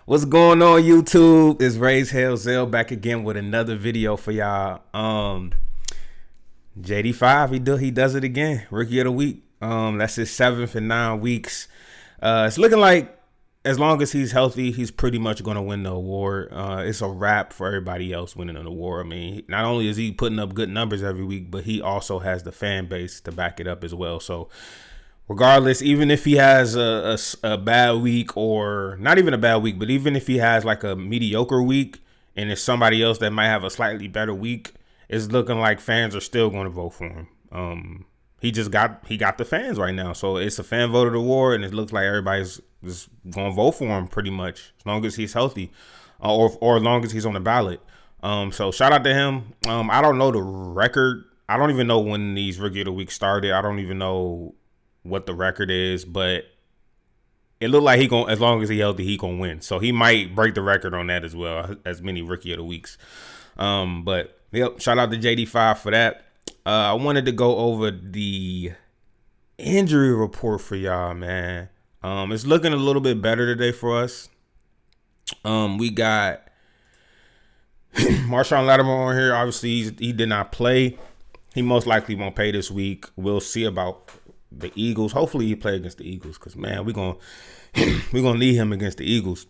What's going on, YouTube? It's Raise Hell Zell back again with another video for y'all. JD5, he does it again. Rookie of the week. That's his 7th in 9 weeks. It's looking like as long as he's healthy, he's pretty much going to win the award. It's a wrap for everybody else winning an award. I mean, not only is he putting up good numbers every week, but he also has the fan base to back it up as well. So regardless, even if he has a bad week, or not even a bad week, but even if he has like a mediocre week and it's somebody else that might have a slightly better week, it's looking like fans are still going to vote for him. He got the fans right now, so it's a fan voted award, and it looks like everybody's just going to vote for him pretty much as long as he's healthy, or as long as he's on the ballot. So shout out to him. I don't know the record. I don't even know when these Rookie of the Week started. I don't even know what the record is, but it looked like as long as he healthy, he gonna win. So he might break the record on that as well, as many Rookie of the Weeks. But yep, shout out to JD5 for that. I wanted to go over the injury report for y'all, man. It's looking a little bit better today for us. We got Marshawn Lattimore on here. Obviously, he did not play. He most likely won't play this week. We'll see about the Eagles. Hopefully he play against the Eagles, because man, we're gonna need him against the Eagles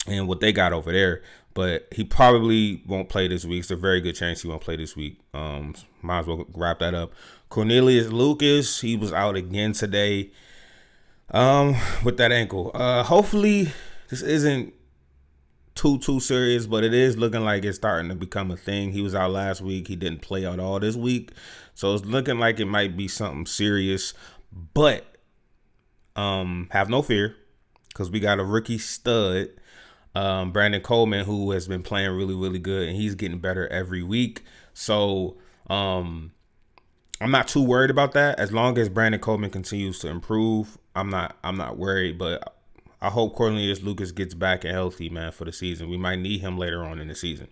and what they got over there. But he probably won't play this week. It's a very good chance he won't play this week. Might as well wrap that up. Cornelius Lucas, he was out again today with that ankle. Hopefully this isn't too serious, but it is looking like it's starting to become a thing. He was out last week. He didn't play out all this week, so it's looking like it might be something serious. But have no fear, because we got a rookie stud, Brandon Coleman, who has been playing really, really good, and he's getting better every week. So I'm not too worried about that. As long as Brandon Coleman continues to improve, I'm not worried. But I hope Cornelius Lucas gets back and healthy, man, for the season. We might need him later on in the season.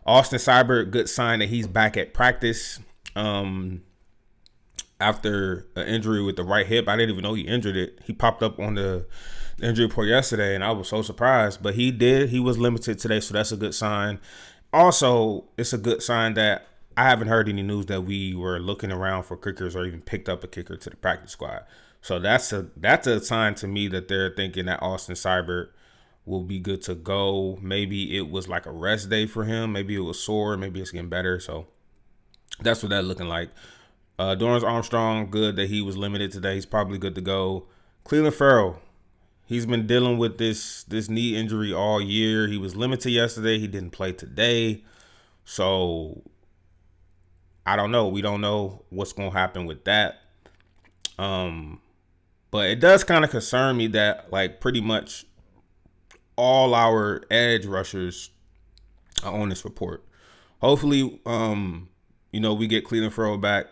Austin Seibert, good sign that he's back at practice after an injury with the right hip. I didn't even know he injured it. He popped up on the injury report yesterday, and I was so surprised. But he did. He was limited today, so that's a good sign. Also, it's a good sign that I haven't heard any news that we were looking around for kickers or even picked up a kicker to the practice squad. So that's a sign to me that they're thinking that Austin Seibert will be good to go. Maybe it was like a rest day for him. Maybe it was sore. Maybe it's getting better. So that's what that's looking like. Dorrance Armstrong, good that he was limited today. He's probably good to go. Cleveland Farrell, he's been dealing with this knee injury all year. He was limited yesterday. He didn't play today. So I don't know. We don't know what's going to happen with that. But it does kind of concern me that like pretty much all our edge rushers are on this report. Hopefully, we get Cleveland Farrell back.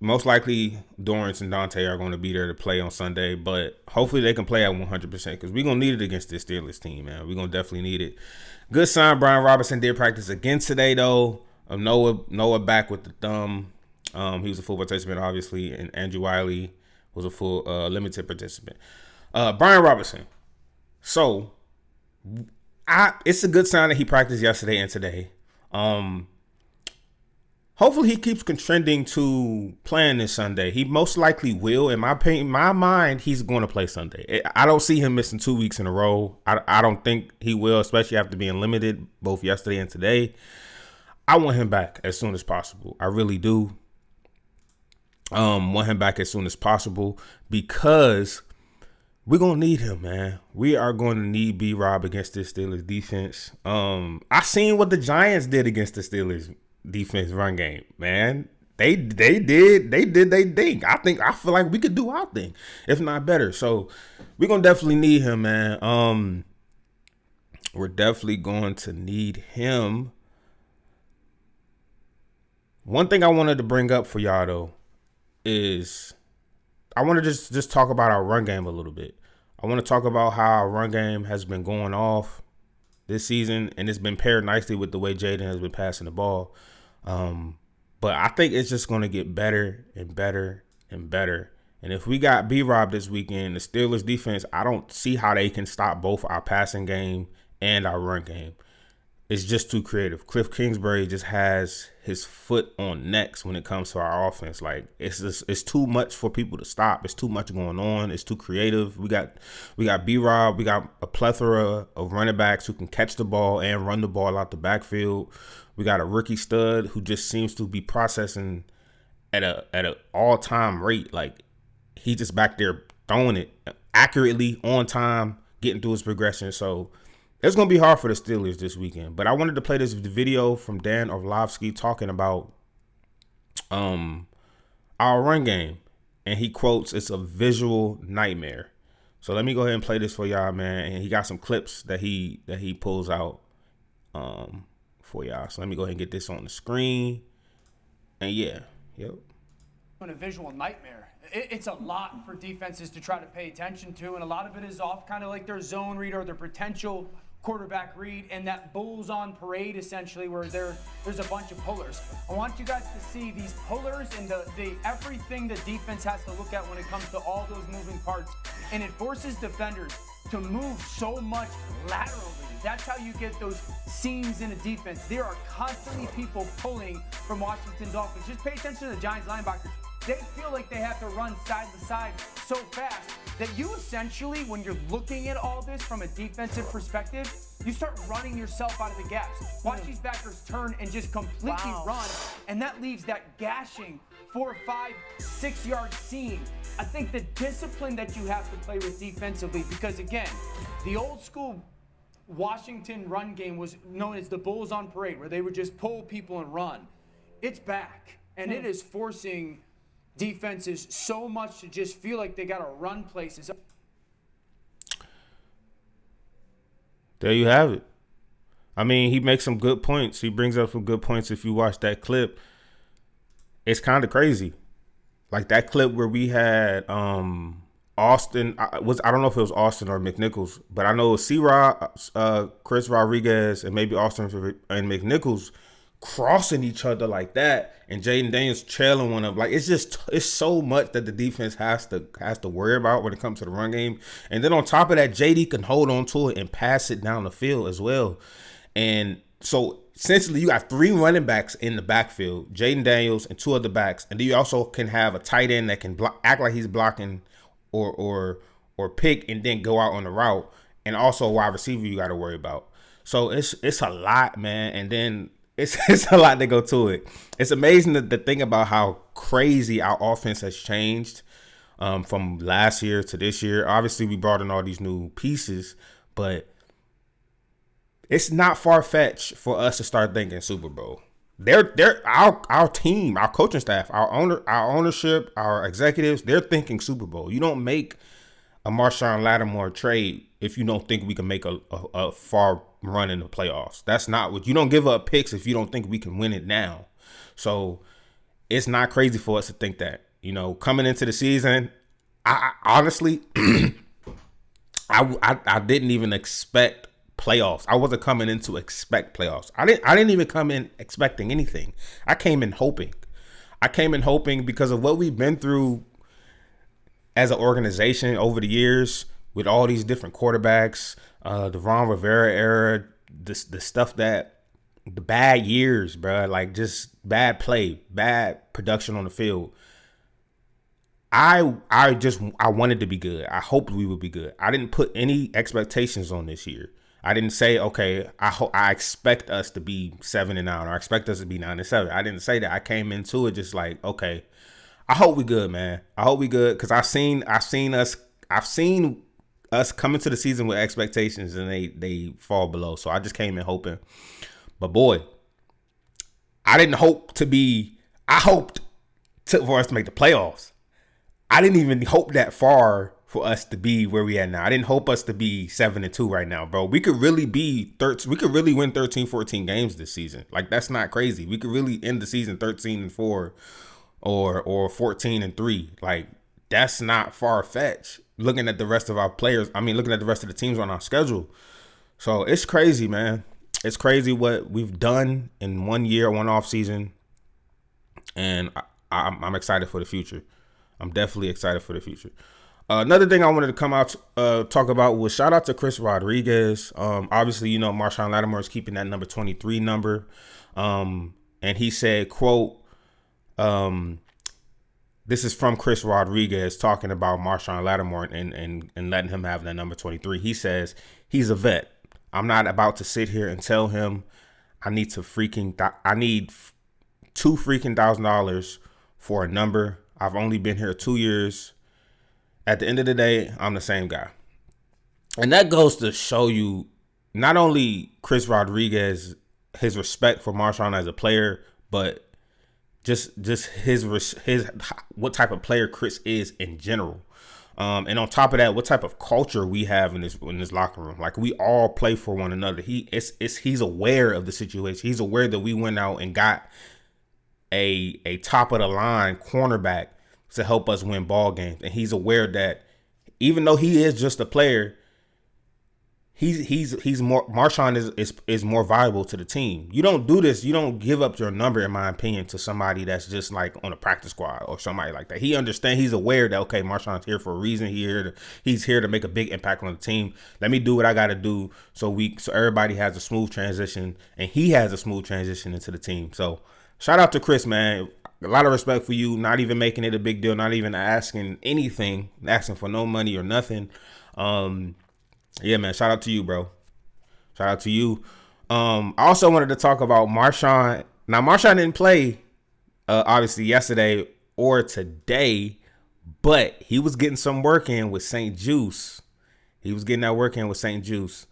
Most likely Dorrance and Dante are going to be there to play on Sunday, but hopefully they can play at 100%, because we're going to need it against this Steelers team, man. We're going to definitely need it. Good sign, Brian Robinson did practice again today, though. Noah back with the thumb. He was a full participant, obviously, and Andrew Wiley was a full limited participant. Brian Robinson. So it's a good sign that he practiced yesterday and today. Hopefully he keeps trending to playing this Sunday. He most likely will. In my opinion, my mind, he's going to play Sunday. I don't see him missing 2 weeks in a row. I don't think he will, especially after being limited both yesterday and today. I want him back as soon as possible. I really do. Want him back as soon as possible, because we're going to need him, man. We are going to need B-Rob against this Steelers defense. I seen what the Giants did against the Steelers defense run game, man. They did they thing. I feel like we could do our thing, if not better. So we're going to definitely need him, man. We're definitely going to need him. One thing I wanted to bring up for y'all, though, is I want to just talk about our run game a little bit. I want to talk about how our run game has been going off this season, and it's been paired nicely with the way Jayden has been passing the ball. But I think it's just going to get better and better and better And if we got B-Rob this weekend, the Steelers defense, I don't see how they can stop both our passing game and our run game. It's just too creative. Cliff Kingsbury just has his foot on necks when it comes to our offense. Like it's too much for people to stop. It's too much going on. It's too creative. We got B-Rob. We got a plethora of running backs who can catch the ball and run the ball out the backfield. We got a rookie stud who just seems to be processing at a all-time rate. Like he just back there throwing it accurately, on time, getting through his progression. So it's going to be hard for the Steelers this weekend. But I wanted to play this video from Dan Orlovsky talking about our run game. And he quotes, "It's a visual nightmare." So let me go ahead and play this for y'all, man. And he got some clips that he pulls out for y'all. So let me go ahead and get this on the screen. And yeah, yep. A visual nightmare. It's a lot for defenses to try to pay attention to, and a lot of it is off kind of like their zone read or their potential quarterback read, and that bulls on parade essentially where there's a bunch of pullers. I want you guys to see these pullers and the everything the defense has to look at when it comes to all those moving parts, and it forces defenders to move so much laterally. That's how you get those seams in a defense. There are constantly people pulling from Washington's offense. Just pay attention to the Giants linebackers. They feel like they have to run side to side so fast that you essentially, when you're looking at all this from a defensive perspective, you start running yourself out of the gaps. Watch these backers turn and just completely run, and that leaves that gashing 4, 5, 6 yard seam. I think the discipline that you have to play with defensively, because again, the old school Washington run game was known as the Bulls on Parade, where they would just pull people and run. It's back, and it is forcing defenses so much to just feel like they got to run places. There you have it. I mean, he makes some good points. He brings up some good points. If you watch that clip, it's kind of crazy. Like that clip where we had Austin, I don't know if it was Austin or McNichols, but I know C-Rod, Chris Rodriguez, and maybe Austin and McNichols crossing each other like that, and Jayden Daniels trailing one of, like, it's so much that the defense has to worry about when it comes to the run game. And then on top of that, JD can hold on to it and pass it down the field as well. And so essentially you got 3 running backs in the backfield, Jayden Daniels and 2 other backs, and then you also can have a tight end that can act like he's blocking or pick and then go out on the route, and also a wide receiver you got to worry about. So it's a lot, man. And then it's a lot to go to it. It's amazing to think about how crazy our offense has changed from last year to this year. Obviously, we brought in all these new pieces, but it's not far-fetched for us to start thinking Super Bowl. They're our team, our coaching staff, our ownership, our executives, they're thinking Super Bowl. You don't make a Marshawn Lattimore trade if you don't think we can make a far run in the playoffs. That's not what you don't give up picks if you don't think we can win it now. So it's not crazy for us to think that, coming into the season, I honestly, I didn't even expect playoffs. I wasn't coming in to expect playoffs. I didn't even come in expecting anything. I came in hoping because of what we've been through as an organization over the years with all these different quarterbacks, the Ron Rivera era, the stuff that, the bad years, bro, like just bad play, bad production on the field. I wanted to be good. I hoped we would be good. I didn't put any expectations on this year. I didn't say, okay, I expect us to be 7-9 or I expect us to be 9-7. I didn't say that. I came into it just like, okay, I hope we good, man. I hope we good, because I've seen us come into the season with expectations and they fall below. So I just came in hoping. But boy, I hoped for us to make the playoffs. I didn't even hope that far for us to be where we at now. I didn't hope us to be 7-2 right now, bro. We could really win 13, 14 games this season. Like, that's not crazy. We could really end the season 13-4 or 14-3. Like, that's not far-fetched. Looking at the rest of our players, looking at the rest of the teams on our schedule. So it's crazy, man. It's crazy what we've done in 1 year, one off season. And I'm excited for the future. I'm definitely excited for the future. Another thing I wanted to come out talk about was shout out to Chris Rodriguez. Obviously, Marshawn Lattimore is keeping that number 23 number. And he said, quote, this is from Chris Rodriguez talking about Marshawn Lattimore and letting him have that number 23. He says, he's a vet. I'm not about to sit here and tell him I need $2 freaking $1,000 for a number. I've only been here 2 years. At the end of the day, I'm the same guy. And that goes to show you not only Chris Rodriguez, his respect for Marshawn as a player, but just his what type of player Chris is in general. And on top of that, what type of culture we have in this locker room. Like, we all play for one another. He's aware of the situation. He's aware that we went out and got a top of the line cornerback to help us win ball games. And he's aware that even though he is just a player, he's more, Marshawn is more valuable to the team. You don't do this. You don't give up your number, in my opinion, to somebody that's just like on a practice squad or somebody like that. He understands. He's aware that, okay, Marshawn's here for a reason. He's here to make a big impact on the team. Let me do what I got to do so everybody has a smooth transition, and he has a smooth transition into the team. So shout out to Chris, man. A lot of respect for you, not even making it a big deal, not even asking anything, asking for no money or nothing. Yeah, man, shout out to you, bro. Shout out to you. I also wanted to talk about Marshawn. Now, Marshawn didn't play, obviously, yesterday or today, but he was getting some work in with St. Juice. He was getting that work in with St. Juice.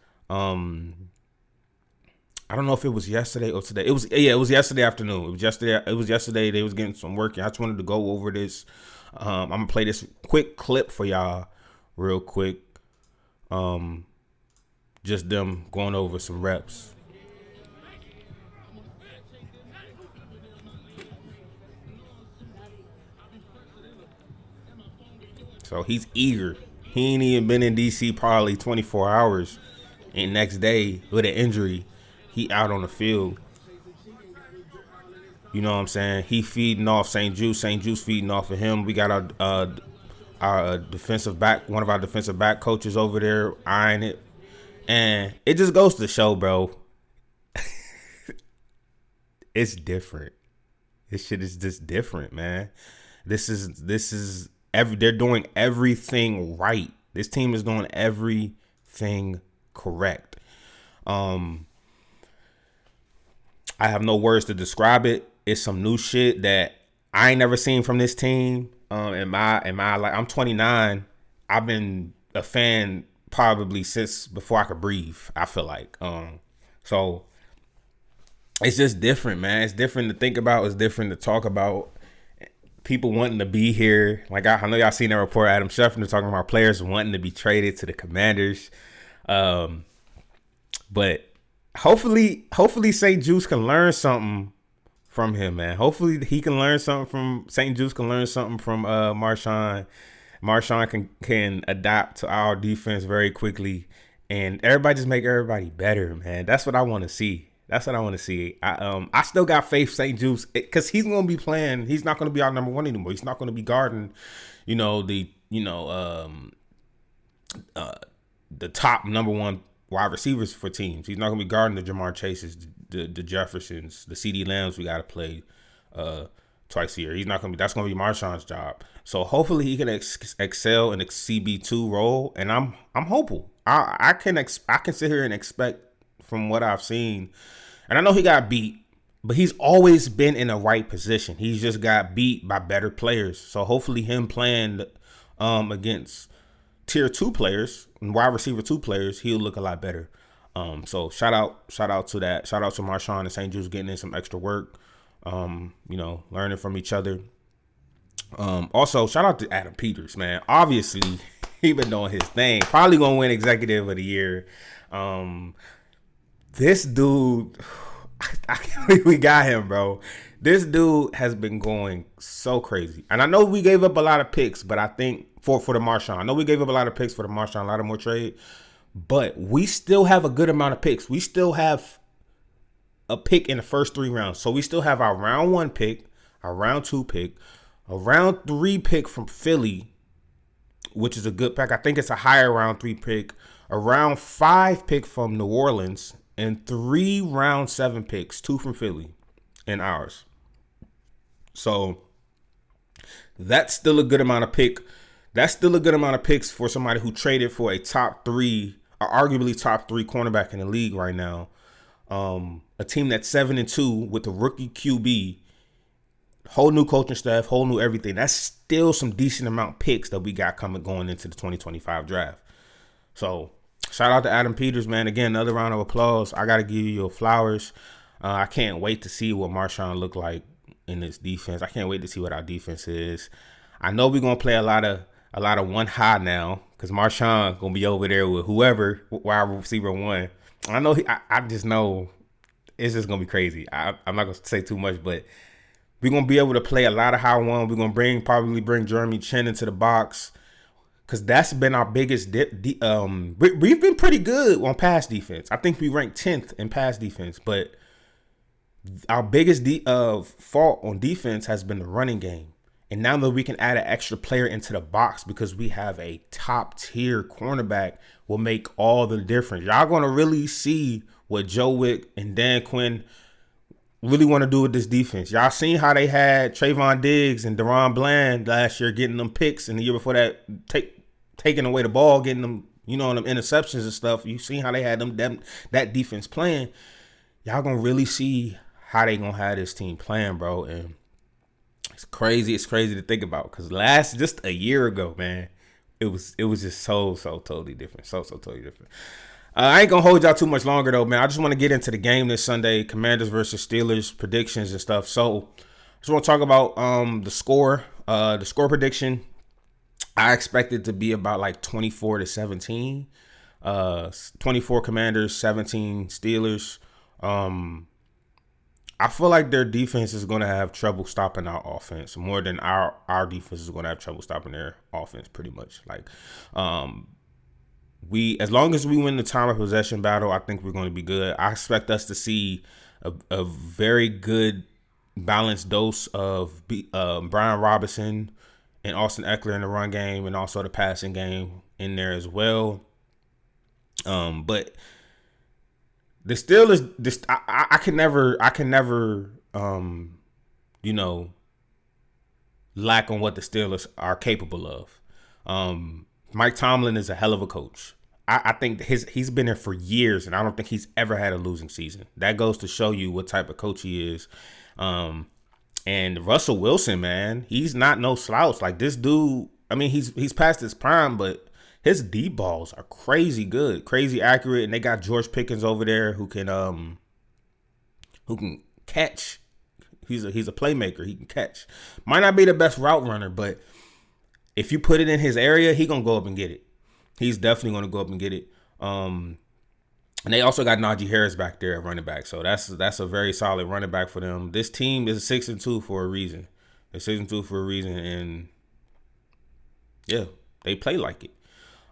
I don't know if it was yesterday or today. It was yesterday afternoon. It was yesterday. They was getting some work in. I just wanted to go over this. I'm gonna play this quick clip for y'all real quick. Just them going over some reps. So he's eager. He ain't even been in DC probably 24 hours. And next day with an injury, he out on the field. You know what I'm saying? He feeding off St. Juice. St. Juice feeding off of him. We got our defensive back, one of our defensive back coaches over there eyeing it. And it just goes to show, bro, it's different. This shit is just different, man. They're doing everything right. This team is doing everything correct. I have no words to describe it. It's some new shit that I ain't never seen from this team. In my like, I'm 29. I've been a fan probably since before I could breathe, I feel like. So it's just different, man. It's different to think about. It's different to talk about. People wanting to be here. Like, I know y'all seen that report, Adam Schefter talking about players wanting to be traded to the Commanders. But hopefully St. Juice can learn something from him, man. Hopefully he can learn something from St. Juice, can learn something from Marshawn. Marshawn can adapt to our defense very quickly, and everybody just make everybody better, man. That's what I want to see. I still got faith St. Juice, because he's gonna be playing. He's not gonna be our number one anymore. He's not gonna be guarding, the top number one wide receivers for teams. He's not gonna be guarding the Jamar Chases, the Jeffersons, the CD Lambs we gotta play twice a year. He's not gonna be. That's gonna be Marshawn's job. So hopefully he can excel in the CB2 role, and I'm hopeful. I can sit here and expect from what I've seen, and I know he got beat, but he's always been in the right position. He's just got beat by better players. So hopefully him playing against tier 2 players and wide receiver 2 players, he'll look a lot better. So shout out to that. Shout out to Marshawn and St. Juice getting in some extra work. Learning from each other. Also, shout out to Adam Peters, man. Obviously, he been doing his thing. Probably gonna win Executive of the Year. This dude, I can't believe we got him, bro. This dude has been going so crazy. And I know we gave up a lot of picks, but I think for the Marshawn. I know we gave up a lot of picks for the Marshawn Lattimore trade, but we still have a good amount of picks. We still have a pick in the first 3 rounds. So we still have our round 1 pick, our round 2 pick, a round 3 pick from Philly, which is a good pick. I think it's a higher round 3 pick, a round 5 pick from New Orleans, and 3 round 7 picks, 2 from Philly and ours. So that's still a good amount of pick. That's still a good amount of picks for somebody who traded for a top 3, or arguably top 3 cornerback in the league right now. A team that's 7-2 with a rookie QB, whole new coaching staff, whole new everything. That's still some decent amount of picks that we got going into the 2025 draft. So shout out to Adam Peters, man. Again, another round of applause. I got to give you your flowers. I can't wait to see what Marshawn look like in this defense. I can't wait to see what our defense is. I know we're gonna play a lot of one high now because Marshawn gonna be over there with whoever wide receiver 1. I know. I just know it's just gonna be crazy. I'm not gonna say too much, but we're gonna be able to play a lot of high one. We're gonna probably bring Jeremy Chin into the box because that's been our biggest we've been pretty good on pass defense. I think we ranked 10th in pass defense, but our biggest fault on defense has been the running game. And now that we can add an extra player into the box because we have a top tier cornerback will make all the difference. Y'all going to really see what Joe Wick and Dan Quinn really want to do with this defense. Y'all seen how they had Trayvon Diggs and Deron Bland last year getting them picks, and the year before that taking away the ball, getting them, them interceptions and stuff. You seen how they had that defense playing. Y'all going to really see how they going to have this team playing, bro. And it's crazy. It's crazy to think about because just a year ago, man, it was just so totally different. So totally different. I ain't gonna hold y'all too much longer though, man. I just want to get into the game this Sunday, Commanders versus Steelers predictions and stuff. So I just want to talk about the score. The score prediction, I expect it to be about like 24-17. 24 Commanders, 17 Steelers. I feel like their defense is going to have trouble stopping our offense more than our defense is going to have trouble stopping their offense pretty much. Like, as long as we win the time of possession battle, I think we're going to be good. I expect us to see a very good balanced dose of Brian Robinson and Austin Eckler in the run game and also the passing game in there as well. But the Steelers, I can never, lack on what the Steelers are capable of. Mike Tomlin is a hell of a coach. I think he's been there for years, and I don't think he's ever had a losing season. That goes to show you what type of coach he is. And Russell Wilson, man, he's not no slouch. Like this dude, I mean, he's past his prime, but his deep balls are crazy good, crazy accurate, and they got George Pickens over there who can catch. He's a playmaker. He can catch. Might not be the best route runner, but if you put it in his area, he gonna go up and get it. He's definitely gonna go up and get it. And they also got Najee Harris back there at running back, so that's a very solid running back for them. This team is 6-2 for a reason. They're 6-2 for a reason, and yeah, they play like it.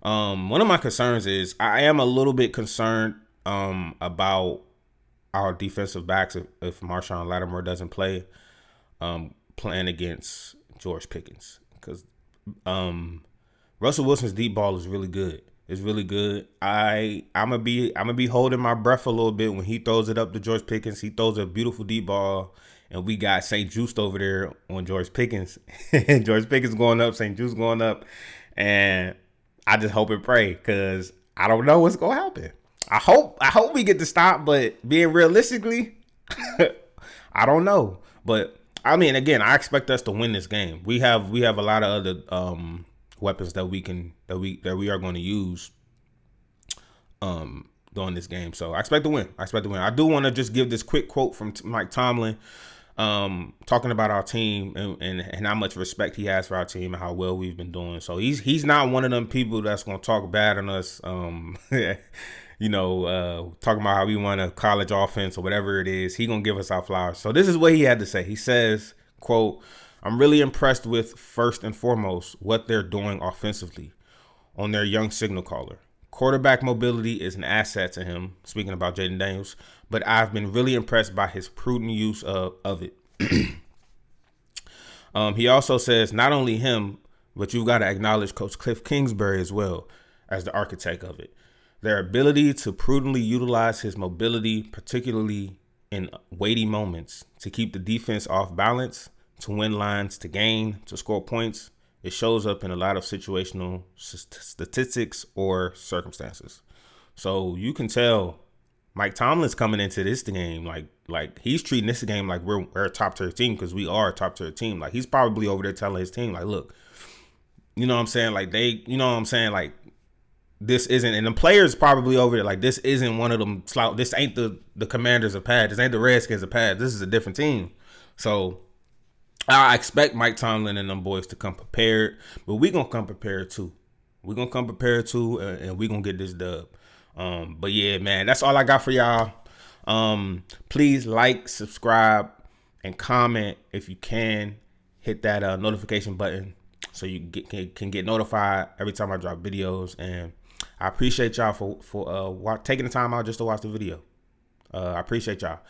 One of my concerns is I am a little bit concerned about our defensive backs if Marshawn Lattimore doesn't play, playing against George Pickens because Russell Wilson's deep ball is really good. It's really good. I'm gonna be holding my breath a little bit when he throws it up to George Pickens. He throws a beautiful deep ball, and we got St. Juice over there on George Pickens. And George Pickens going up, St. Juice going up, and I just hope and pray because I don't know what's gonna happen. I hope we get to stop, but being realistically, I don't know. But I mean, again, I expect us to win this game. We have a lot of other weapons that we are going to use during this game. So I expect to win. I do want to just give this quick quote from Mike Tomlin, talking about our team and how much respect he has for our team and how well we've been doing. So he's not one of them people that's going to talk bad on us. Talking about how we want a college offense or whatever it is. He going to give us our flowers. So this is what he had to say. He says, quote, "I'm really impressed with, first and foremost, what they're doing offensively on their young signal caller. Quarterback mobility is an asset to him," speaking about Jayden Daniels, "but I've been really impressed by his prudent use of it. He also says not only him, but you've got to acknowledge Coach Cliff Kingsbury as well as the architect of it. Their ability to prudently utilize his mobility, particularly in weighty moments, to keep the defense off balance, to win lines, to gain, to score points. It shows up in a lot of situational statistics or circumstances. So you can tell Mike Tomlin's coming into this game like he's treating this game like we're a top tier team, because we are a top tier team. Like he's probably over there telling his team like, look, you know what I'm saying? Like like this isn't, and the players probably over there like, this isn't one of them this ain't the Commanders of pad. This ain't the Redskins of pad. This is a different team. So I expect Mike Tomlin and them boys to come prepared, but we gonna come prepared too. We gonna come prepared too, and we gonna get this dub. But yeah, man, that's all I got for y'all. Please like, subscribe, and comment if you can. Hit that notification button so you can get notified every time I drop videos. And I appreciate y'all for taking the time out just to watch the video. I appreciate y'all.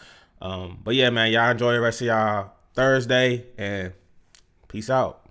But yeah, man, y'all enjoy the rest of y'all Thursday, and peace out.